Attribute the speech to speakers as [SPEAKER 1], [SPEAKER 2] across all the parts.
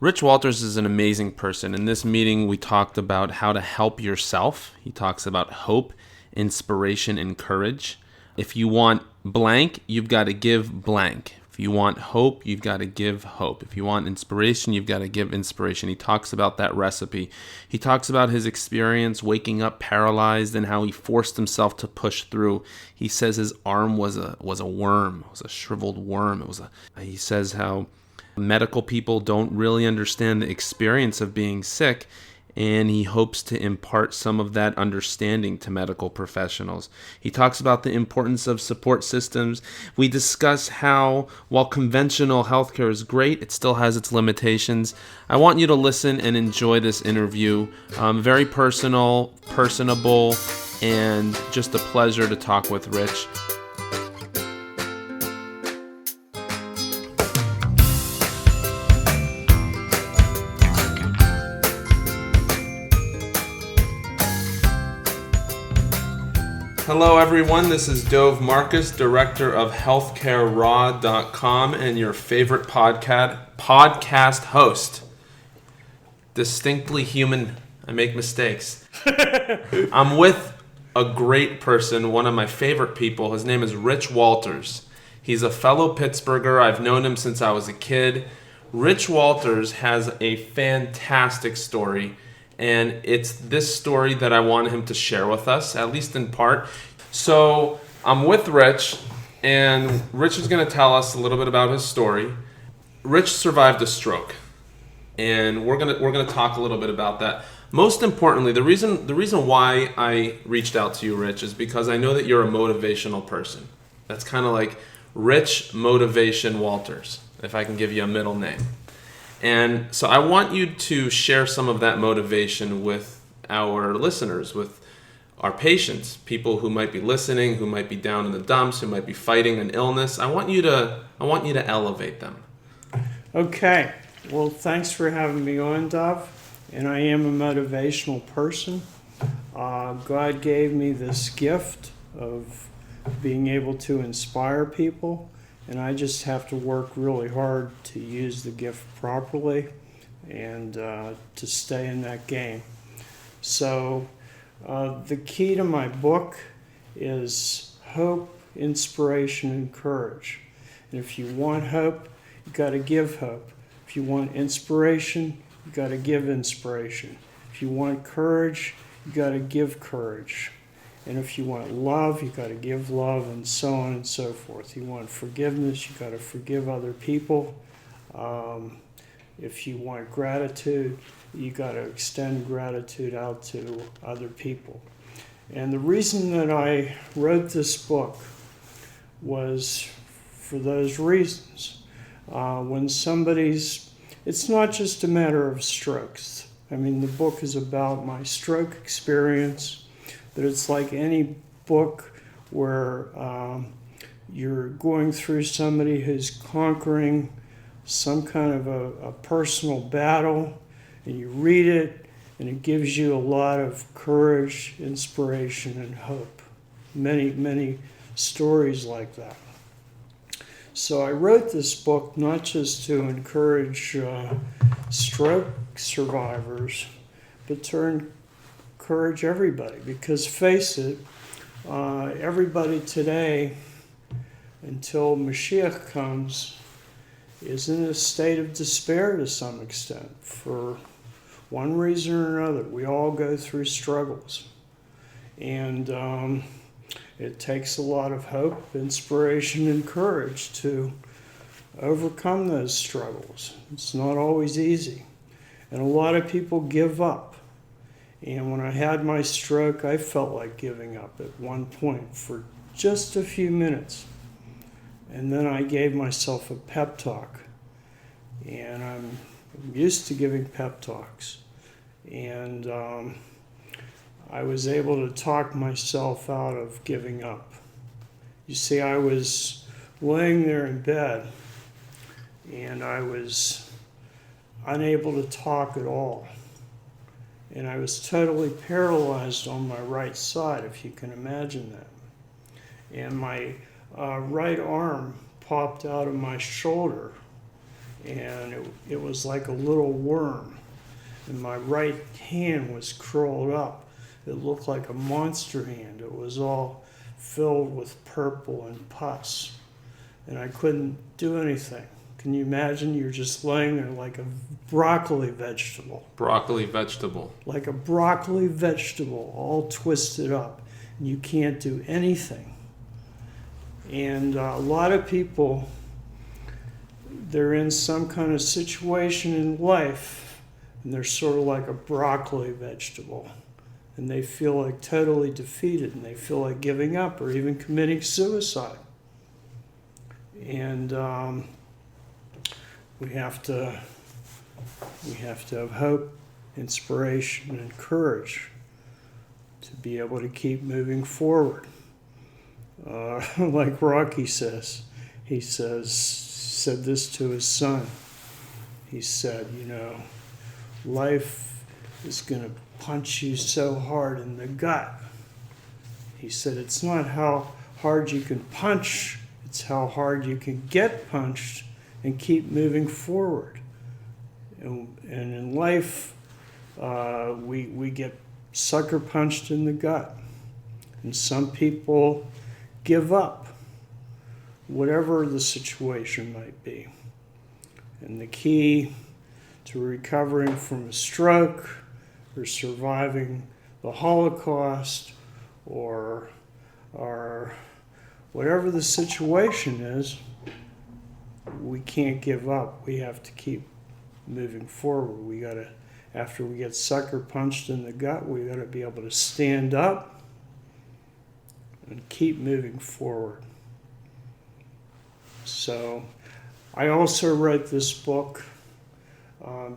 [SPEAKER 1] Rich Walters is an amazing person. In this meeting, we talked about how to help yourself. He talks about hope, inspiration, and courage. If you want blank, you've got to give blank. If you want hope, you've got to give hope. If you want inspiration, you've got to give inspiration. He talks about that recipe. He talks about his experience waking up paralyzed and how he forced himself to push through. He says his arm was a worm, it was a shriveled worm. He says how medical people don't really understand the experience of being sick, and he hopes to impart some of that understanding to medical professionals. He talks about the importance of support systems. We discuss how, while conventional healthcare is great, it still has its limitations. I want you to listen and enjoy this interview. Very personal, personable, and just a pleasure to talk with Rich. Hello everyone, this is Dove Marcus, director of healthcareraw.com and your favorite podcast host. Distinctly human, I make mistakes. I'm with a great person, one of my favorite people. His name is Rich Walters. He's a fellow Pittsburgher. I've known him since I was a kid. Rich Walters has a fantastic story. And it's this story that I want him to share with us, at least in part. So I'm with Rich, and Rich is going to tell us a little bit about his story. Rich survived a stroke, and we're gonna talk a little bit about that. Most importantly, the reason why I reached out to you, Rich, is because I know that you're a motivational person. That's kind of like Rich Motivation Walters, if I can give you a middle name. And so I want you to share some of that motivation with our listeners, with our patients, people who might be listening, who might be down in the dumps, who might be fighting an illness. I want you to elevate them.
[SPEAKER 2] Okay. Well, thanks for having me on, Dov. And I am a motivational person. God gave me this gift of being able to inspire people. And I just have to work really hard to use the gift properly and to stay in that game. So the key to my book is hope, inspiration, and courage. And if you want hope, you got to give hope. If you want inspiration, you got to give inspiration. If you want courage, you got to give courage. And if you want love, you got to give love, and so on and so forth. You want forgiveness, you got to forgive other people. If you want gratitude, you got to extend gratitude out to other people. And the reason that I wrote this book was for those reasons. It's not just a matter of strokes. I mean, the book is about my stroke experience. But it's like any book where you're going through somebody who's conquering some kind of a personal battle, and you read it, and it gives you a lot of courage, inspiration, and hope. Many, many stories like that. So I wrote this book not just to encourage stroke survivors, but to encourage everybody, because face it, everybody today, until Mashiach comes, is in a state of despair to some extent for one reason or another. We all go through struggles, and it takes a lot of hope, inspiration, and courage to overcome those struggles. It's not always easy, and a lot of people give up. And when I had my stroke, I felt like giving up at one point for just a few minutes. And then I gave myself a pep talk. And I'm used to giving pep talks. And I was able to talk myself out of giving up. You see, I was laying there in bed, and I was unable to talk at all. And I was totally paralyzed on my right side, if you can imagine that. And my right arm popped out of my shoulder, and it was like a little worm. And my right hand was curled up. It looked like a monster hand. It was all filled with purple and pus. And I couldn't do anything. Can you imagine? You're just laying there like a broccoli vegetable.
[SPEAKER 1] Broccoli vegetable.
[SPEAKER 2] Like a broccoli vegetable, all twisted up. And you can't do anything. And a lot of people, they're in some kind of situation in life, and they're sort of like a broccoli vegetable. And they feel like totally defeated, and they feel like giving up or even committing suicide. And we have to have hope, inspiration, and courage to be able to keep moving forward. Like Rocky says, he said this to his son. He said, life is going to punch you so hard in the gut. He said, it's not how hard you can punch, it's how hard you can get punched and keep moving forward. And in life, we get sucker punched in the gut. And some people give up, whatever the situation might be. And the key to recovering from a stroke or surviving the Holocaust or whatever the situation is, we can't give up. We have to keep moving forward. After we get sucker punched in the gut, we got to be able to stand up and keep moving forward. So I also wrote this book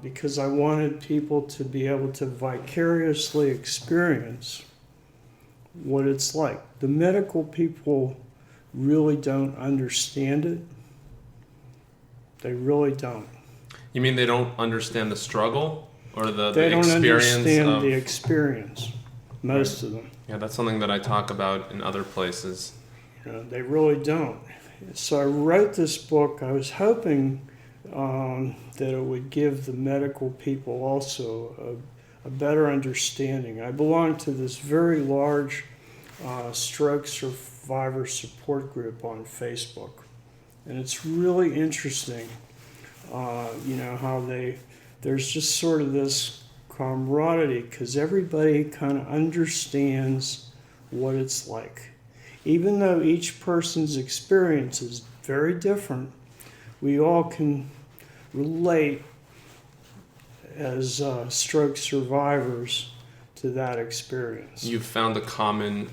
[SPEAKER 2] because I wanted people to be able to vicariously experience what it's like. The medical people really don't understand it. They really don't.
[SPEAKER 1] You mean they don't understand the struggle or the
[SPEAKER 2] They don't
[SPEAKER 1] experience
[SPEAKER 2] understand the experience, most of them.
[SPEAKER 1] Yeah, that's something that I talk about in other places.
[SPEAKER 2] They really don't. So I wrote this book. I was hoping that it would give the medical people also a better understanding. I belong to this very large stroke survivor support group on Facebook. And it's really interesting, how there's just sort of this camaraderie because everybody kind of understands what it's like. Even though each person's experience is very different, we all can relate as stroke survivors to that experience.
[SPEAKER 1] You've found a common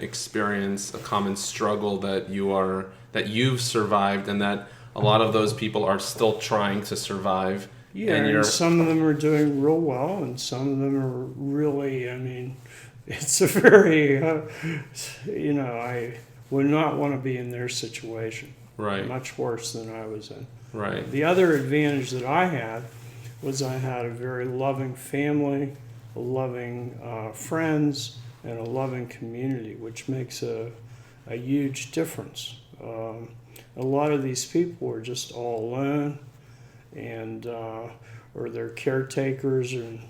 [SPEAKER 1] experience, a common struggle that you've survived, and that a lot of those people are still trying to survive.
[SPEAKER 2] Yeah, and some of them are doing real well, and some of them are really, it's a very, I would not want to be in their situation.
[SPEAKER 1] Right.
[SPEAKER 2] Much worse than I was in.
[SPEAKER 1] Right.
[SPEAKER 2] The other advantage that I had was I had a very loving family, loving friends, and a loving community, which makes a huge difference. A lot of these people are just all alone, and or their caretakers and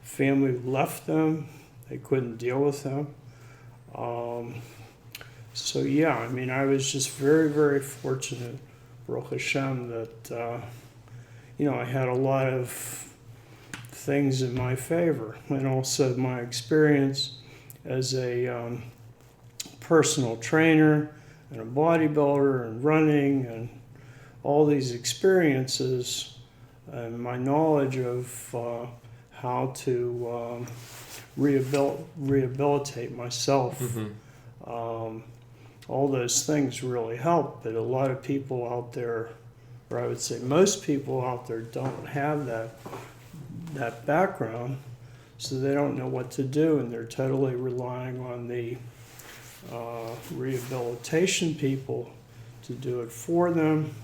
[SPEAKER 2] family left them. They couldn't deal with them. So yeah, I was just very, very fortunate, Baruch Hashem, that I had a lot of things in my favor, and also my experience as a personal trainer and a bodybuilder and running and all these experiences, and my knowledge of how to rehabilitate myself.
[SPEAKER 1] Mm-hmm.
[SPEAKER 2] All those things really help, but a lot of people out there, or I would say most people out there, don't have that background, so they don't know what to do, and they're totally relying on the rehabilitation people to do it for them,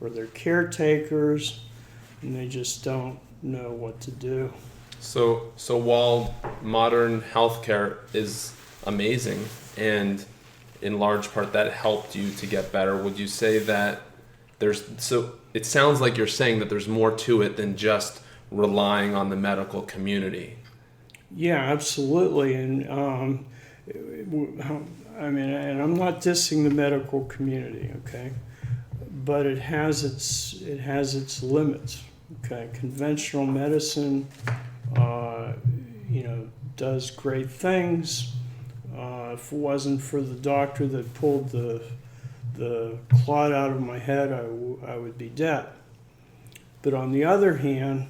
[SPEAKER 2] or their caretakers, and they just don't know what to do.
[SPEAKER 1] So while modern healthcare is amazing, and in large part that helped you to get better, would you say that it sounds like you're saying that there's more to it than just relying on the medical community.
[SPEAKER 2] Yeah, absolutely. And I mean, and I'm not dissing the medical community, okay? But it has its limits, okay? Conventional medicine, does great things. If it wasn't for the doctor that pulled the clot out of my head, I would be dead. But on the other hand,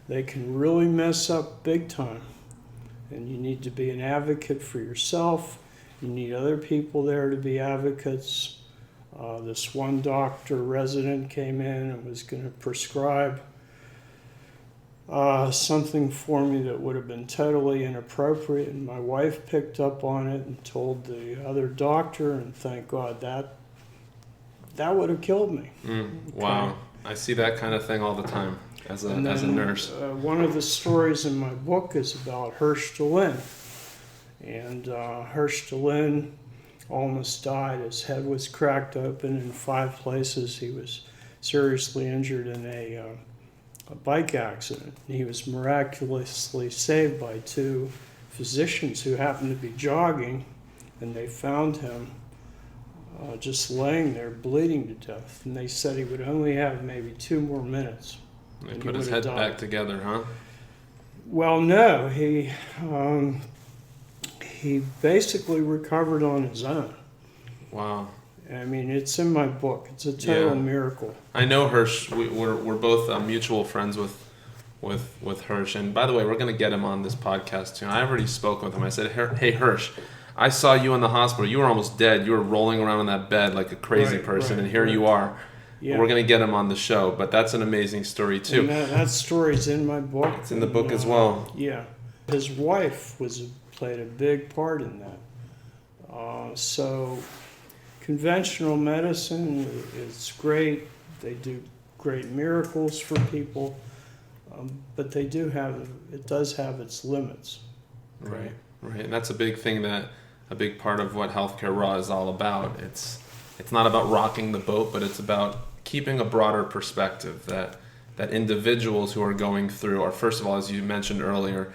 [SPEAKER 2] they can really mess up big time. And you need to be an advocate for yourself. You need other people there to be advocates. This one doctor resident came in and was going to prescribe something for me that would have been totally inappropriate, and my wife picked up on it and told the other doctor, and thank God that would have killed me.
[SPEAKER 1] Wow, I see that kind of thing all the time as a nurse.
[SPEAKER 2] One of the stories in my book is about Hirsch Delin, and Hirsch Delin almost died. His head was cracked open in 5 places. He was seriously injured in a bike accident. He was miraculously saved by 2 physicians who happened to be jogging, and they found him just laying there bleeding to death. And they said he would only have maybe 2 more minutes.
[SPEAKER 1] They put his head back together, huh?
[SPEAKER 2] Well, no. He basically recovered on his own.
[SPEAKER 1] Wow.
[SPEAKER 2] I mean, it's in my book. It's a total miracle.
[SPEAKER 1] I know Hirsch. We're both mutual friends with Hirsch. And by the way, we're going to get him on this podcast too. I already spoke with him. I said, "Hey Hirsch, I saw you in the hospital. You were almost dead. You were rolling around in that bed like a crazy person, and here you are." Yeah. We're going to get him on the show. But that's an amazing story too.
[SPEAKER 2] And that story's in my book.
[SPEAKER 1] It's in the book as well.
[SPEAKER 2] Yeah, his wife played a big part in that. So. Conventional medicine is great. They do great miracles for people, but it does have its limits.
[SPEAKER 1] Right, and that's a big thing, a big part of what Healthcare Raw is all about. It's not about rocking the boat, but it's about keeping a broader perspective that individuals who are going through are, first of all, as you mentioned earlier,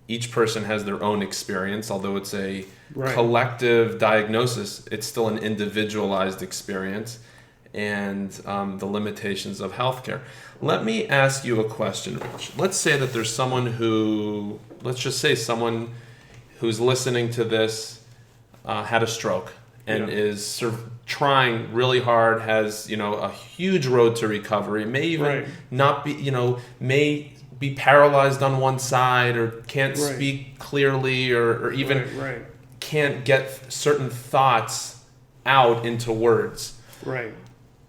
[SPEAKER 1] each person has their own experience. Although it's a collective diagnosis, it's still an individualized experience, and the limitations of healthcare. Let me ask you a question, Rich. Let's say that there's someone someone who's listening to this had a stroke and is trying really hard, has a huge road to recovery, may even not be, may be paralyzed on one side, or can't speak clearly, or even can't get certain thoughts out into words.
[SPEAKER 2] Right.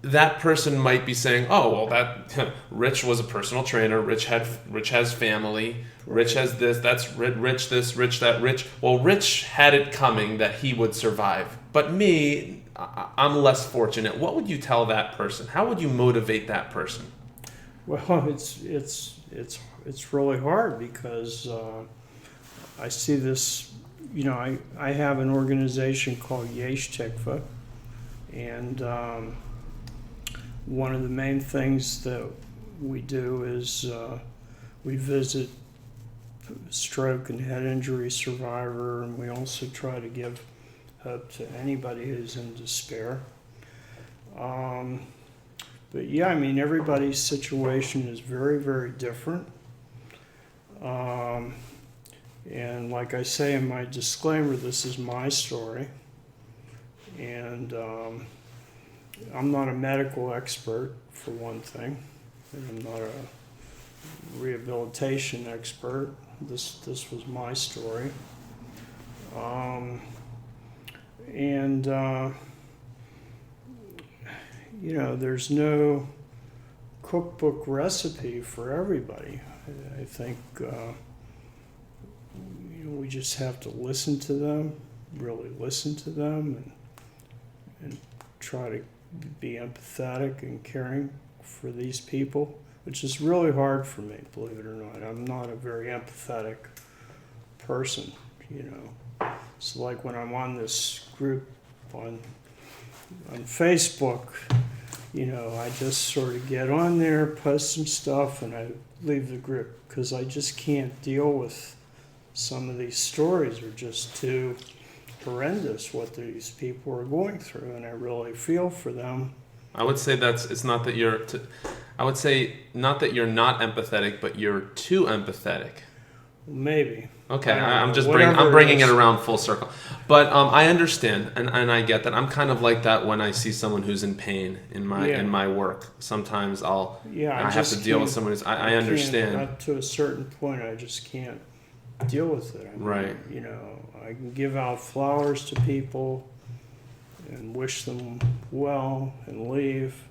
[SPEAKER 1] That person might be saying, "Oh, well, that Rich was a personal trainer. Rich has family. Rich has this. That's Rich this. Rich that. Rich. Well, Rich had it coming that he would survive. But me, I'm less fortunate." What would you tell that person? How would you motivate that person?
[SPEAKER 2] Well, it's really hard, because I see this. I have an organization called Yesh Tikva, and one of the main things that we do is we visit stroke and head injury survivor, and we also try to give hope to anybody who's in despair. But yeah, I mean, everybody's situation is very, very different. And like I say in my disclaimer, this is my story. And I'm not a medical expert, for one thing. And I'm not a rehabilitation expert. This was my story. There's no cookbook recipe for everybody. I think we just have to listen to them, really listen to them, and try to be empathetic and caring for these people, which is really hard for me, believe it or not. I'm not a very empathetic person, So like when I'm on this group on Facebook, I just sort of get on there, post some stuff, and I leave the group because I just can't deal with some of these stories are just too horrendous what these people are going through, and I really feel for them.
[SPEAKER 1] I would say it's not that I would say not that you're not empathetic, but you're too empathetic.
[SPEAKER 2] Maybe.
[SPEAKER 1] Okay, I'm bringing it around full circle, but I understand and I get that. I'm kind of like that when I see someone who's in pain in my work. Sometimes I have to deal with someone who's I understand.
[SPEAKER 2] Up to a certain point, I just can't deal with it.
[SPEAKER 1] Right.
[SPEAKER 2] I can give out flowers to people and wish them well and leave,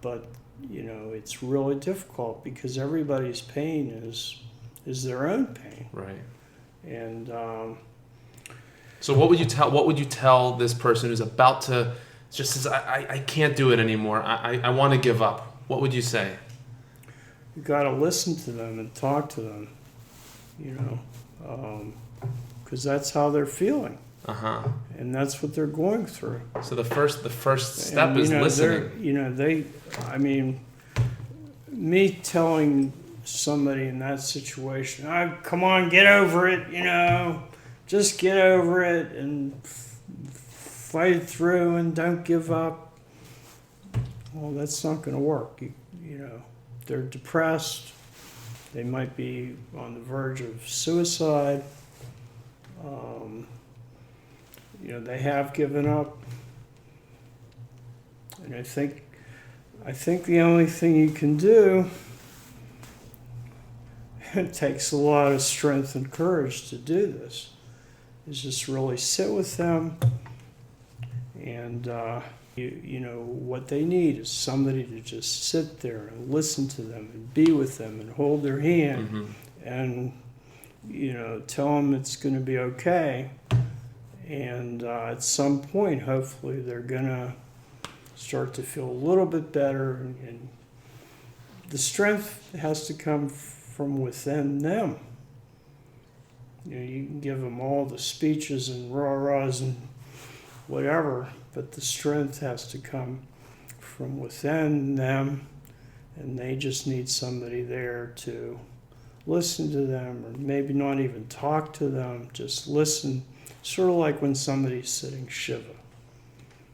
[SPEAKER 2] but it's really difficult because everybody's pain is their own pain.
[SPEAKER 1] Right.
[SPEAKER 2] And
[SPEAKER 1] so what would you tell this person who's about to just says, I can't do it anymore. I want to give up. What would you say?
[SPEAKER 2] You got to listen to them and talk to them, because that's how they're feeling.
[SPEAKER 1] Uh-huh.
[SPEAKER 2] And that's what they're going through.
[SPEAKER 1] So the first step is listening.
[SPEAKER 2] Me telling somebody in that situation, come on, get over it, just get over it and fight it through and don't give up. Well, that's not going to work. They're depressed. They might be on the verge of suicide. They have given up. And I think the only thing you can do, it takes a lot of strength and courage to do this, is just really sit with them. And, what they need is somebody to just sit there and listen to them and be with them and hold their hand. Mm-hmm. And, tell them it's going to be okay. And at some point, hopefully, they're going to start to feel a little bit better. And the strength has to come from within them. You can give them all the speeches and rah-rahs and whatever, but the strength has to come from within them, and they just need somebody there to listen to them, or maybe not even talk to them, just listen. Sort of like when somebody's sitting Shiva.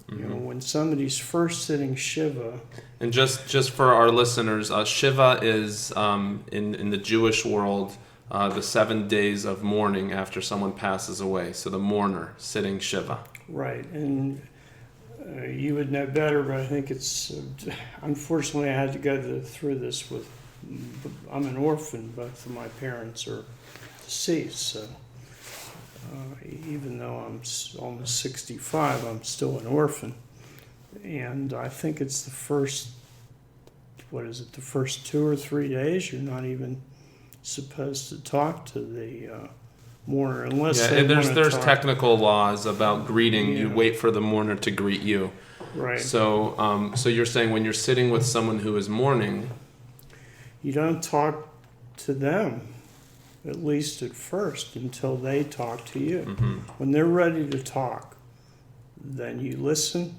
[SPEAKER 1] Mm-hmm.
[SPEAKER 2] When somebody's first sitting Shiva.
[SPEAKER 1] And just for our listeners, Shiva is in the Jewish world the 7 days of mourning after someone passes away. So the mourner sitting Shiva. Right,
[SPEAKER 2] and you would know better, but I think it's unfortunately I had to go through this with. I'm an orphan. Both of my parents are deceased, so. Even though I'm almost 65, I'm still an orphan. And I think it's the first 2 or 3 days, you're not even supposed to talk to the mourner unless
[SPEAKER 1] there's technical laws about greeting. Yeah. You wait for the mourner to greet you.
[SPEAKER 2] Right.
[SPEAKER 1] So you're saying when you're sitting with someone who is mourning,
[SPEAKER 2] you don't talk to them. At least at first, until they talk to you. Mm-hmm. When they're ready to talk, then you listen,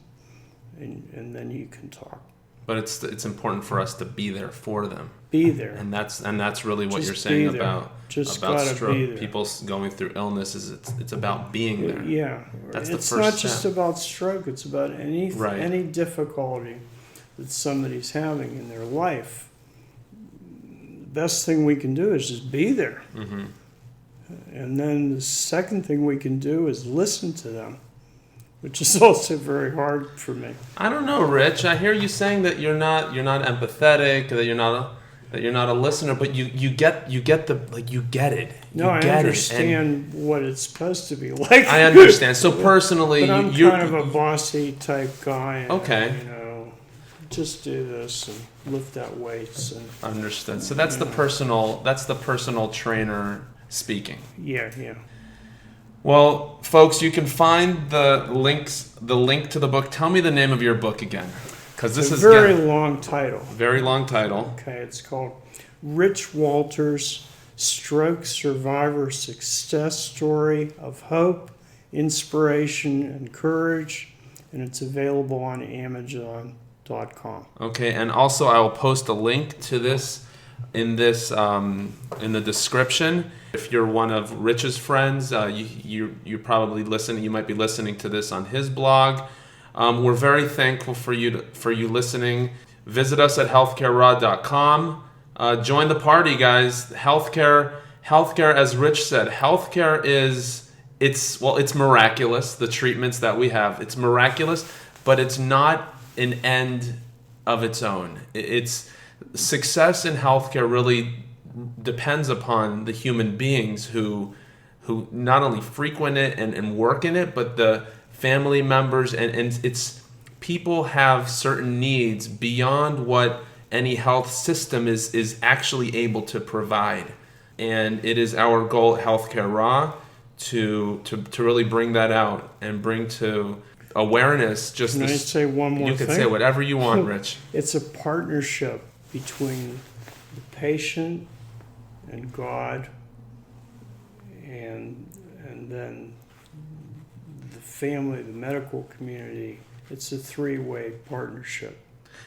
[SPEAKER 2] and then you can talk.
[SPEAKER 1] But it's important for us to be there for them.
[SPEAKER 2] Be there,
[SPEAKER 1] and that's really what you're saying about stroke. People going through illness it's about being there.
[SPEAKER 2] Yeah,
[SPEAKER 1] that's the first
[SPEAKER 2] step. It's not just
[SPEAKER 1] step.
[SPEAKER 2] about stroke. It's about any difficulty that somebody's having in their life. Best thing we can do is just be there. Mm-hmm. And then the second thing we can do is listen to them, which is also very hard for me.
[SPEAKER 1] I don't know, Rich. I hear you saying that you're not empathetic, that you're not a listener, but you get it.
[SPEAKER 2] I understand what it's supposed to be like.
[SPEAKER 1] I understand. So personally,
[SPEAKER 2] but I'm kind of a bossy type guy. And,
[SPEAKER 1] okay.
[SPEAKER 2] Just do this and lift that weights and
[SPEAKER 1] understood. So that's the personal trainer speaking.
[SPEAKER 2] Yeah.
[SPEAKER 1] Well, folks, you can find the link to the book. Tell me the name of your book again, because this is
[SPEAKER 2] a very long title.
[SPEAKER 1] Very long title.
[SPEAKER 2] Okay, it's called Rich Walter's Stroke Survivor Success Story of Hope, Inspiration, and Courage and it's available on Amazon.com.
[SPEAKER 1] Okay, and also I will post a link to this in the description. If you're one of Rich's friends, you probably listen. You might be listening to this on his blog. We're very thankful for you listening. Visit us at healthcareraw.com. Join the party, guys. Healthcare, as Rich said, healthcare it's miraculous. The treatments that we have, it's miraculous, but it's not an end of its own. It's success in healthcare really depends upon the human beings who not only frequent it and work in it, but the family members, and it's people have certain needs beyond what any health system is actually able to provide. And it is our goal at Healthcare Raw to really bring that out and bring to awareness.
[SPEAKER 2] Can I say one more thing?
[SPEAKER 1] You can say whatever you want, Rich.
[SPEAKER 2] It's a partnership between the patient and God, and then the family, the medical community. It's a three-way partnership.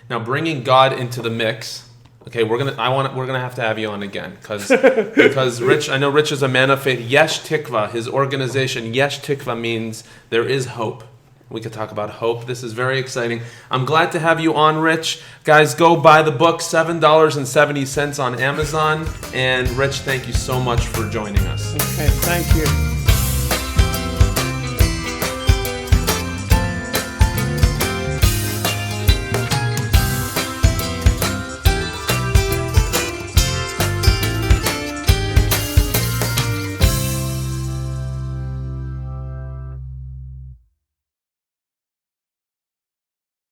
[SPEAKER 1] Now, bringing God into the mix. Okay, we're gonna have to have you on again because Rich. I know Rich is a man of faith. Yesh Tikva, his organization. Yesh Tikva means there is hope. We could talk about hope. This is very exciting. I'm glad to have you on, Rich. Guys, go buy the book, $7.70 on Amazon. And Rich, thank you so much for joining us.
[SPEAKER 2] Okay, thank you.